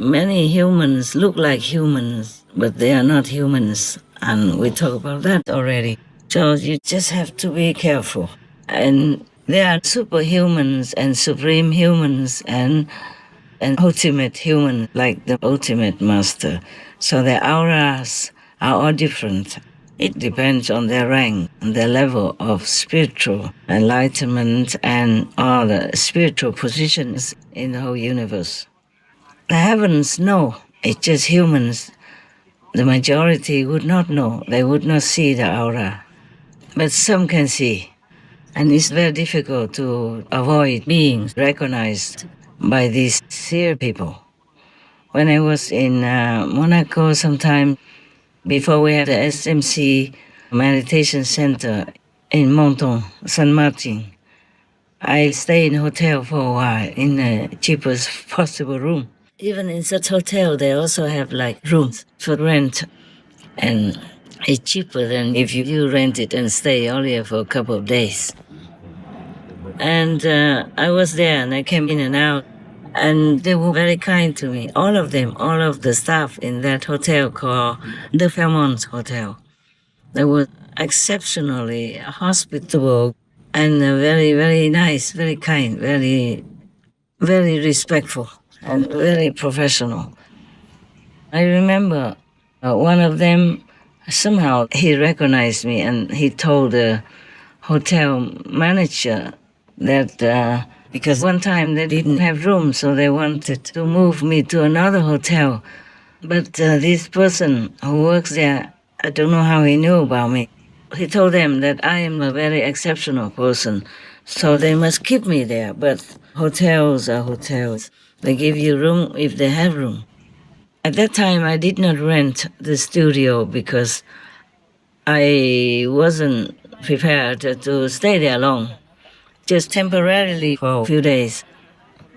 Many humans look like humans, but they are not humans. And we talked about that already. So you just have to be careful. And there are superhumans and supreme humans and ultimate human, like the ultimate master. So their auras are all different. It depends on their rank and their level of spiritual enlightenment and all the spiritual positions in the whole universe. The heavens know, it's just humans. The majority would not know, they would not see the aura. But some can see. And it's very difficult to avoid being recognized by these seer people. When I was in Monaco sometime before we had the SMC meditation center in Menton, San Martin, I stayed in a hotel for a while in the cheapest possible room. Even in such hotel, they also have like rooms for rent, and it's cheaper than if you rent it and stay only for a couple of days. And I was there, and I came in and out, and they were very kind to me. All of them, all of the staff in that hotel called the Fairmont Hotel. They were exceptionally hospitable and very, very nice, very kind, very, very respectful, and very professional. I remember one of them, somehow he recognized me and he told the hotel manager that because one time they didn't have room, so they wanted to move me to another hotel. But this person who works there, I don't know how he knew about me. He told them that I am a very exceptional person, so they must keep me there. But hotels are hotels. They give you room if they have room. At that time, I did not rent the studio because I wasn't prepared to stay there long, just temporarily for a few days.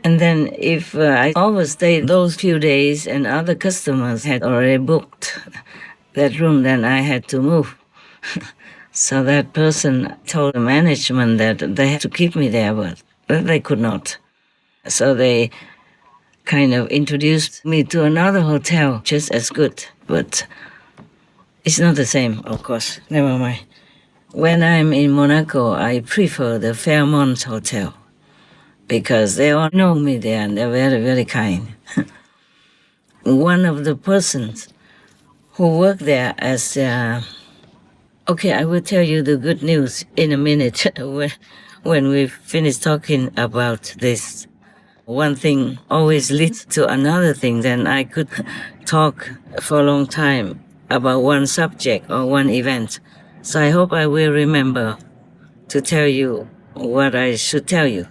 And then if I overstayed those few days and other customers had already booked that room, then I had to move. So that person told the management that they had to keep me there, but they could not. So they kind of introduced me to another hotel, just as good, but it's not the same, of course. Never mind. When I'm in Monaco, I prefer the Fairmont Hotel because they all know me there and they're very, very kind. One of the persons who work there as okay, I will tell you the good news in a minute when we finish talking about this. One thing always leads to another thing, then I could talk for a long time about one subject or one event. So I hope I will remember to tell you what I should tell you,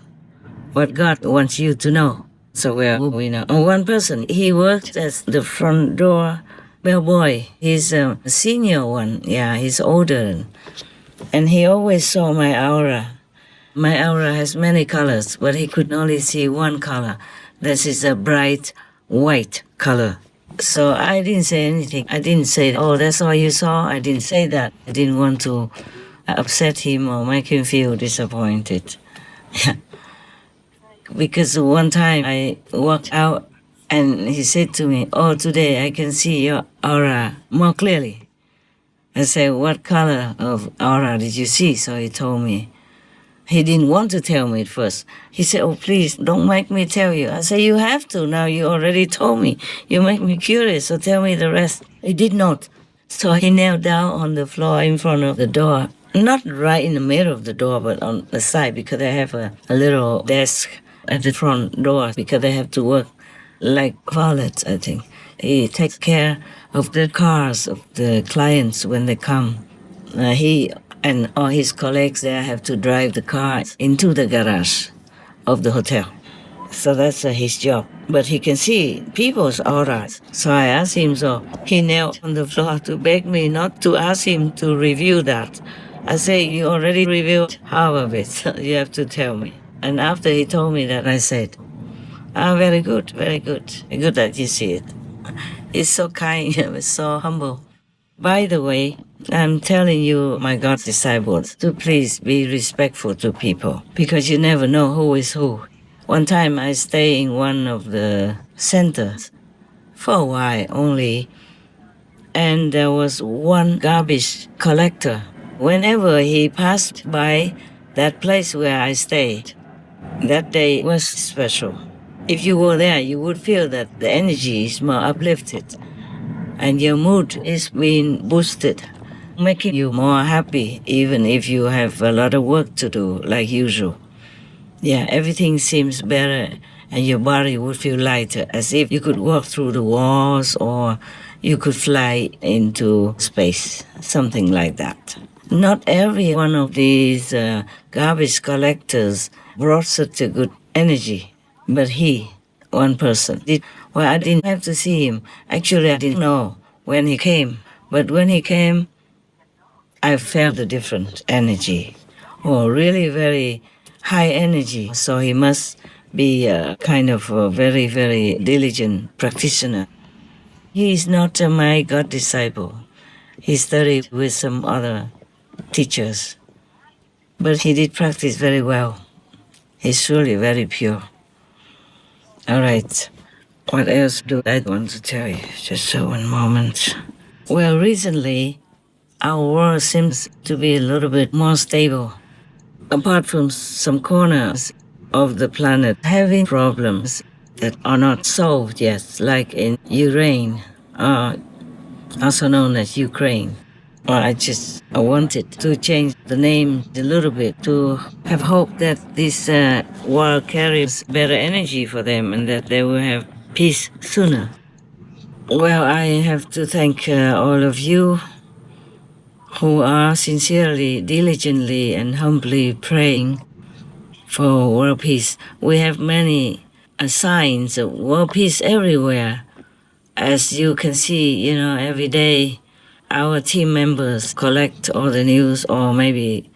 what God wants you to know. So we know. One person, he worked as the front door bellboy. He's a senior one. Yeah, he's older. And he always saw my aura. My aura has many colors, but he could only see one color. This is a bright white color. So I didn't say anything. I didn't say, oh, that's all you saw. I didn't say that. I didn't want to upset him or make him feel disappointed. Because one time I walked out and he said to me, oh, today I can see your aura more clearly. I said, what color of aura did you see? So he told me. He didn't want to tell me at first. He said, oh, please, don't make me tell you. I said, you have to. Now you already told me. You make me curious, so tell me the rest. He did not. So he knelt down on the floor in front of the door. Not right in the middle of the door, but on the side, because they have a little desk at the front door, because they have to work like valets, I think. He takes care of the cars of the clients when they come. He and all his colleagues there have to drive the car into the garage of the hotel. So that's his job. But he can see people's auras. So I asked him, so he knelt on the floor to beg me not to ask him to review that. I say, you already reviewed half of it, so you have to tell me. And after he told me that, I said, very good, very good. Good that you see it. It's so kind, it's so humble. By the way, I'm telling you, my God's disciples, to please be respectful to people, because you never know who is who. One time I stayed in one of the centers, for a while only. And there was one garbage collector. Whenever he passed by that place where I stayed, that day was special. If you were there, you would feel that the energy is more uplifted and your mood is being boosted, making you more happy, even if you have a lot of work to do, like usual. Yeah, everything seems better and your body would feel lighter, as if you could walk through the walls or you could fly into space, something like that. Not every one of these garbage collectors brought such a good energy, but he, one person, did. Well, I didn't have to see him. Actually, I didn't know when he came, but when he came, I felt a different energy. Oh, really very high energy. So he must be a kind of a very, very diligent practitioner. He is not my God disciple. He studied with some other teachers, but he did practice very well. He's surely very pure. All right. What else do I want to tell you? Just one moment. Well, recently, our world seems to be a little bit more stable. Apart from some corners of the planet having problems that are not solved yet, like in Ukraine, also known as Ukraine. Well, I wanted to change the name a little bit to have hope that this war carries better energy for them and that they will have peace sooner. Well, I have to thank all of you who are sincerely, diligently, and humbly praying for world peace. We have many signs of world peace everywhere. As you can see, every day our team members collect all the news, or maybe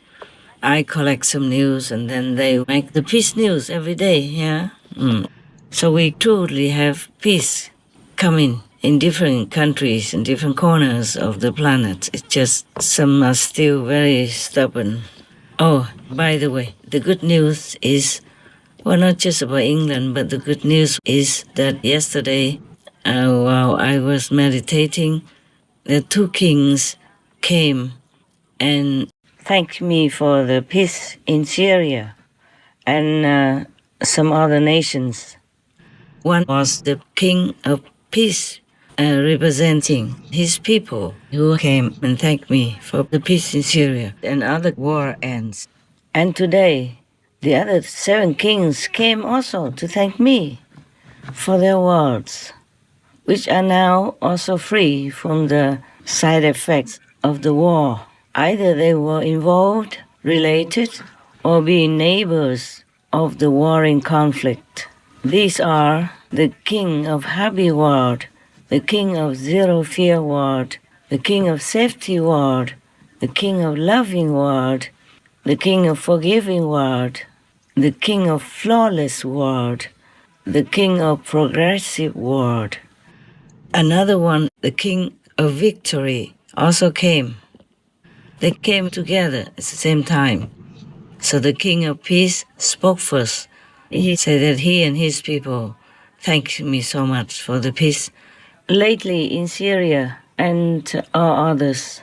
I collect some news and then they make the peace news every day, yeah? So we truly have peace coming in different countries and different corners of the planet. It's just some are still very stubborn. Oh, by the way, the good news is, well, not just about England, but the good news is that yesterday, while I was meditating, the two kings came and thanked me for the peace in Syria and some other nations. One was the king of peace, representing his people, who came and thanked me for the peace in Syria and other war ends. And today, the other 7 kings came also to thank me for their words, which are now also free from the side effects of the war. Either they were involved, related, or being neighbors of the warring conflict. These are the king of happy world, the king of zero fear world, the king of safety world, the king of loving world, the king of forgiving world, the king of flawless world, the king of progressive world. Another one, the king of victory, also came. They came together at the same time. So the king of peace spoke first. He said that he and his people thank me so much for the peace lately in Syria and all others.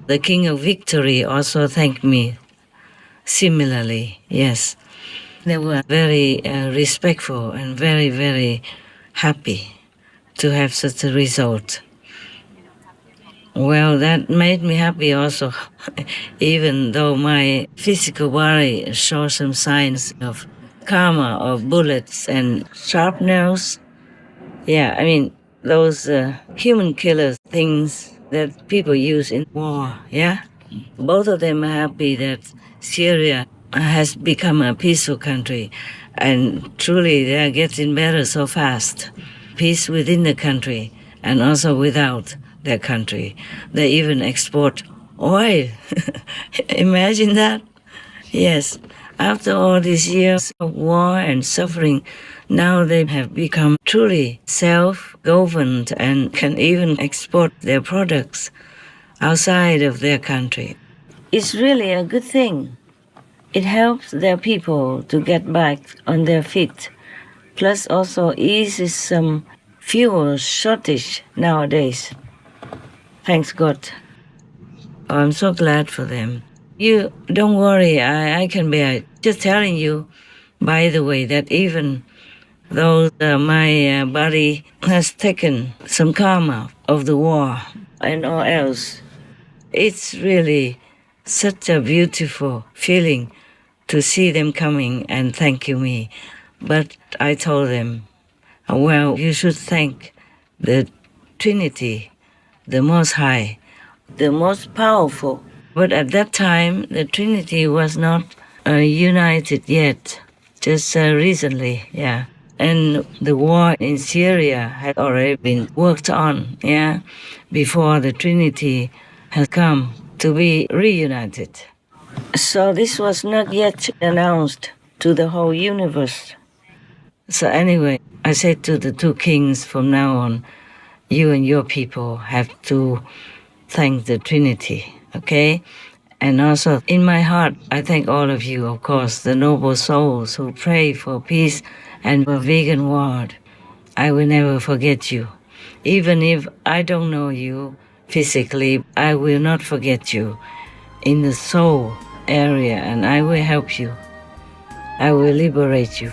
The king of victory also thanked me similarly, yes. They were very respectful and very, very happy to have such a result. Well, that made me happy also, even though my physical body shows some signs of karma, of bullets and sharp nails. Yeah, I mean, those human killer things that people use in war, yeah? Both of them are happy that Syria has become a peaceful country, and truly they are getting better so fast. Peace within the country and also without their country. They even export oil. Imagine that? Yes. After all these years of war and suffering, now they have become truly self-governed and can even export their products outside of their country. It's really a good thing. It helps their people to get back on their feet, plus also eases some fuel shortage nowadays. Thanks God. I'm so glad for them. You don't worry, I can bear it. Just telling you, by the way, that even though my body has taken some karma of the war and all else, it's really such a beautiful feeling to see them coming and thanking me. But I told them, well, you should thank the Trinity, the Most High, the most powerful. But at that time, the Trinity was not united yet, just recently, yeah. And the war in Syria had already been worked on, yeah, before the Trinity had come to be reunited. So this was not yet announced to the whole universe. So anyway, I said to the two kings, from now on, you and your people have to thank the Trinity, okay? And also in my heart, I thank all of you, of course, the noble souls who pray for peace and for vegan world. I will never forget you. Even if I don't know you physically, I will not forget you in the soul area, and I will help you. I will liberate you.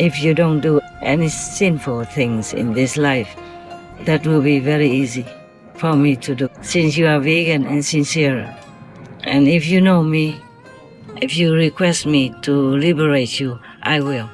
If you don't do any sinful things in this life, that will be very easy for me to do, since you are vegan and sincere. And if you know me, if you request me to liberate you, I will.